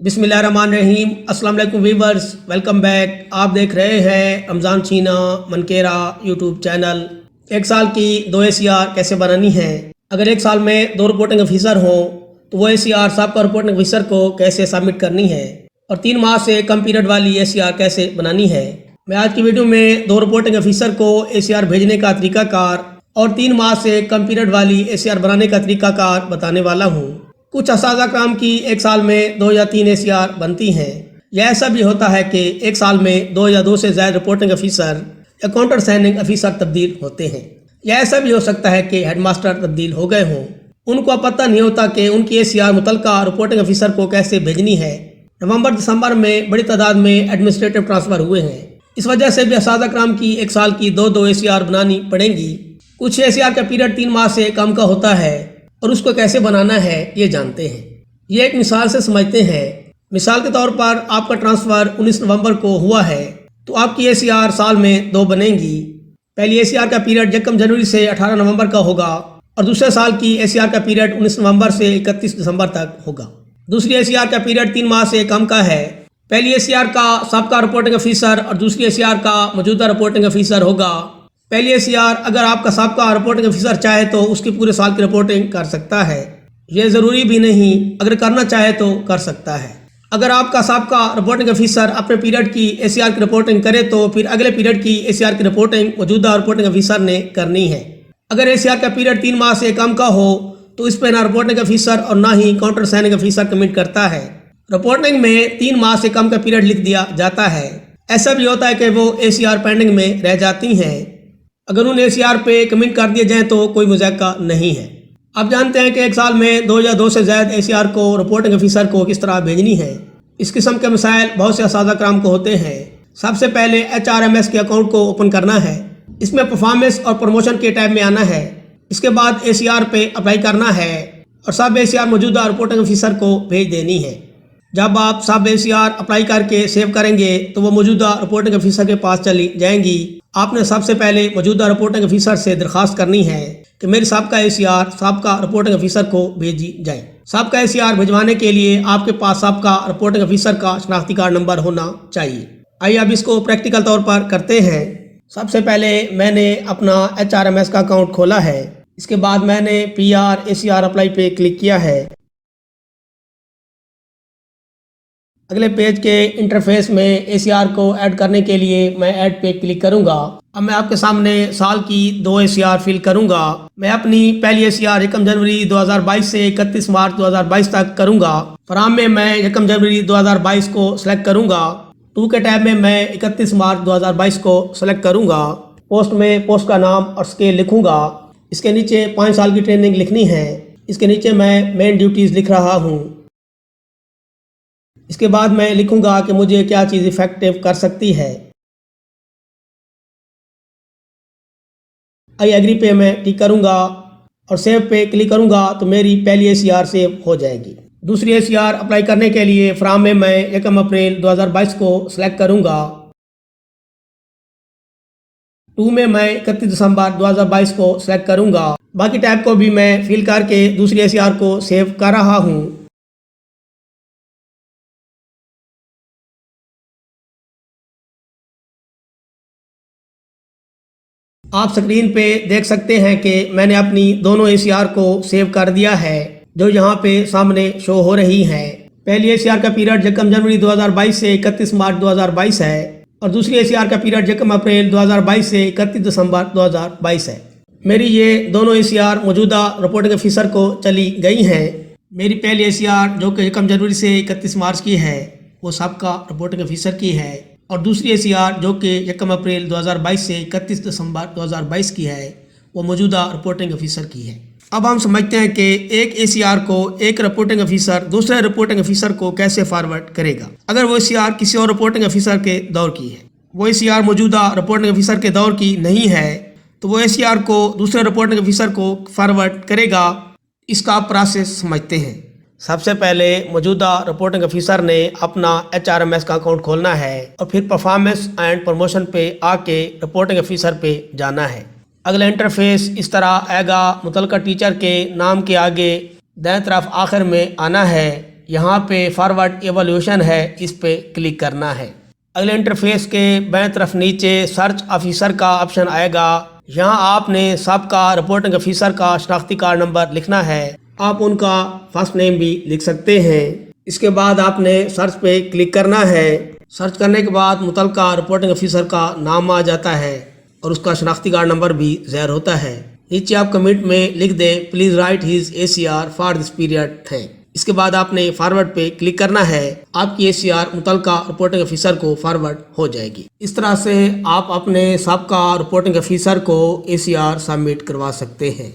बिस्मिल्लाहिर्रहमानिर्रहीम। अस्सलाम वालेकुम वीवर्स, वेलकम बैक। आप देख रहे हैं रमज़ान चीना मनकेरा यूट्यूब चैनल। एक साल की 2 ACR कैसे बनानी है। अगर एक साल में 2 रिपोर्टिंग ऑफिसर हों तो वो ACR सबका रिपोर्टिंग ऑफिसर को कैसे सबमिट करनी है, और 3 माह से कम पीरियड वाली ACR कैसे बनानी है। मैं आज की वीडियो में 2 रिपोर्टिंग ऑफिसर को ACR भेजने का तरीकाकार और 3 माह से कम पीरियड वाली ACR बनाने का तरीकाकार बताने वाला हूँ। कुछ असाज़ा काम की एक साल में 2 या 3 ACR बनती हैं। यह ऐसा भी होता है कि एक साल में 2 या 2 से ज़्यादा रिपोर्टिंग ऑफिसर या काउंटर साइनिंग ऑफिसर तब्दील होते हैं। यह ऐसा भी हो सकता है कि हेडमास्टर तब्दील हो गए हों। उनको पता नहीं होता कि उनकी ACR मुतलका रिपोर्टिंग ऑफिसर को कैसे भेजनी है। नवंबर दिसंबर में बड़ी तादाद में एडमिनिस्ट्रेटिव ट्रांसफ़र हुए हैं। इस वजह से भी असाज़ा कराम की एक साल की 2 ACR बनानी पड़ेंगी। कुछ ACR का पीरियड 3 माह से कम का होता है और उसको कैसे बनाना है ये जानते हैं। ये एक मिसाल से समझते हैं। मिसाल के तौर पर आपका ट्रांसफ़र 19 नवंबर को हुआ है तो आपकी ACR साल में 2 बनेंगी। पहली ACR का पीरियड 1 जनवरी से 18 नवंबर का होगा और दूसरे साल की ACR का पीरियड 19 नवंबर से 31 दिसंबर तक होगा। दूसरी ACR का पीरियड 3 माह से कम का है। पहली ACR का सबका रिपोर्टिंग ऑफिसर और दूसरी ACR का मौजूदा रिपोर्टिंग ऑफिसर होगा। पहली ACR अगर आपका सबका रिपोर्टिंग ऑफिसर चाहे तो उसकी पूरे साल की रिपोर्टिंग कर सकता है। ये ज़रूरी भी नहीं, अगर करना चाहे तो कर सकता है। अगर आपका सबका रिपोर्टिंग ऑफिसर अपने पीरियड की ACR की रिपोर्टिंग करे तो फिर अगले पीरियड की ACR की रिपोर्टिंग मौजूदा रिपोर्टिंग ऑफिसर ने करनी है। अगर ACR का पीरियड 3 माह से कम का हो तो इस पर ना रिपोर्टिंग ऑफिसर और ना ही काउंटर साइनिंग ऑफिसर कमिट करता है। रिपोर्टिंग में 3 माह से कम का पीरियड लिख दिया जाता है। ऐसा भी होता है कि वो ACR पेंडिंग में रह जाती हैं। अगर उन ACR पे कमेंट कर दिए जाएँ तो कोई मजाका नहीं है। आप जानते हैं कि एक साल में 2 या 2 से ज़्यादा ACR को रिपोर्टिंग ऑफिसर को किस तरह भेजनी है। इस किस्म के मसाइल बहुत से असाज़ा कराम को होते हैं। सबसे पहले HRMS के अकाउंट को ओपन करना है। इसमें परफॉर्मेंस और प्रमोशन के टैब में आना है। इसके बाद ACR पे अप्लाई करना है और सब ACR मौजूदा रिपोर्टिंग ऑफिसर को भेज देनी है। जब आप सब ACR अप्लाई करके सेव करेंगे तो वो मौजूदा रिपोर्टिंग ऑफिसर के पास चली जाएंगी। आपने सबसे पहले मौजूदा रिपोर्टिंग ऑफिसर से दरख्वास्त करनी है कि मेरी सबका ACR सबका रिपोर्टिंग ऑफिसर को भेजी जाए। सबका ACR भिजवाने के लिए आपके पास सबका रिपोर्टिंग ऑफिसर का शनाख्ती कार्ड नंबर होना चाहिए। आइए अब इसको प्रैक्टिकल तौर पर करते हैं। सबसे पहले मैंने अपना HRMS का अकाउंट खोला है। इसके बाद मैंने PR ACR अप्लाई पे क्लिक किया है। अगले पेज के इंटरफेस में ACR को ऐड करने के लिए मैं ऐड पे क्लिक करूंगा। अब मैं आपके सामने साल की 2 ACR फिल करूंगा। मैं अपनी पहली ACR 1 जनवरी 2022 से 31 मार्च 2022 तक करूंगा। फॉर्म में मैं 1 जनवरी 2022 को सिलेक्ट करूंगा। टू के टैब में मैं 31 मार्च 2022 को सिलेक्ट करूंगा। पोस्ट में पोस्ट का नाम और स्केल लिखूंगा। इसके नीचे 5 साल की ट्रेनिंग लिखनी है। इसके नीचे मैं मेन ड्यूटीज़ लिख रहा हूँ। इसके बाद मैं लिखूंगा कि मुझे क्या चीज़ इफेक्टिव कर सकती है। आई एग्री पे मैं टिक करूंगा और सेव पे क्लिक करूंगा तो मेरी पहली ACR सेव हो जाएगी। दूसरी ACR अप्लाई करने के लिए फॉर्म में मैं 1 अप्रैल 2022 को सिलेक्ट करूंगा। 2 में मैं 31 दिसंबर 2022 को सिलेक्ट करूंगा। बाकी टैब को भी मैं फिल करके दूसरी ACR को सेव कर रहा हूं। आप स्क्रीन पे देख सकते हैं कि मैंने अपनी दोनों ACR को सेव कर दिया है जो यहाँ पे सामने शो हो रही हैं। पहली ACR का पीरियड 1 जनवरी 2022 से 31 मार्च 2022 है और दूसरी ACR का पीरियड 1 अप्रैल 2022 से 31 दिसंबर 2022 है। मेरी ये दोनों ACR मौजूदा रिपोर्टिंग ऑफिसर को चली गई हैं। मेरी पहली ACR जो कि 1 जनवरी से 31 मार्च की है वो सबका रिपोर्टिंग ऑफिसर की है और दूसरी ACR जो कि 1 अप्रैल 2022 से 31 दिसंबर 2022 की है वो मौजूदा रिपोर्टिंग ऑफिसर की है। अब हम समझते हैं कि एक ACR को एक रिपोर्टिंग ऑफिसर दूसरे रिपोर्टिंग ऑफिसर को कैसे फॉरवर्ड करेगा। अगर वो ACR किसी और रिपोर्टिंग ऑफिसर के दौर की है, वो ACR मौजूदा रिपोर्टिंग ऑफिसर के दौर की नहीं है तो वो ACR को दूसरे रिपोर्टिंग ऑफिसर को फॉरवर्ड करेगा। इसका प्रोसेस समझते हैं। सबसे पहले मौजूदा रिपोर्टिंग ऑफिसर ने अपना HRMS का अकाउंट खोलना है और फिर परफॉर्मेंस एंड प्रमोशन पे आके रिपोर्टिंग ऑफिसर पे जाना है। अगला इंटरफेस इस तरह आएगा। मुतलका टीचर के नाम के आगे दाएं तरफ आखिर में आना है یہاں پہ فارورڈ ایولیوشن ہے، اس پہ کلک کرنا ہے۔ اگلے انٹرفیس کے بائیں طرف نیچے سرچ آفیسر کا آپشن آئے گا، یہاں آپ نے سابقہ رپورٹنگ آفیسر کا شناختی کارڈ نمبر لکھنا ہے، آپ ان کا فرسٹ نیم بھی لکھ سکتے ہیں۔ اس کے بعد آپ نے سرچ پہ کلک کرنا ہے۔ سرچ کرنے کے بعد متعلقہ رپورٹنگ آفیسر کا نام آ جاتا ہے اور اس کا شناختی کارڈ نمبر بھی ظاہر ہوتا ہے۔ نیچے آپ کمنٹ میں لکھ دیں please write his ACR for this period thank. اس کے بعد آپ نے فارورڈ پہ کلک کرنا ہے، آپ کی ACR متعلقہ رپورٹنگ آفیسر کو فارورڈ ہو جائے گی۔ اس طرح سے آپ اپنے سابقہ رپورٹنگ آفیسر کو ACR سبمٹ کروا سکتے ہیں۔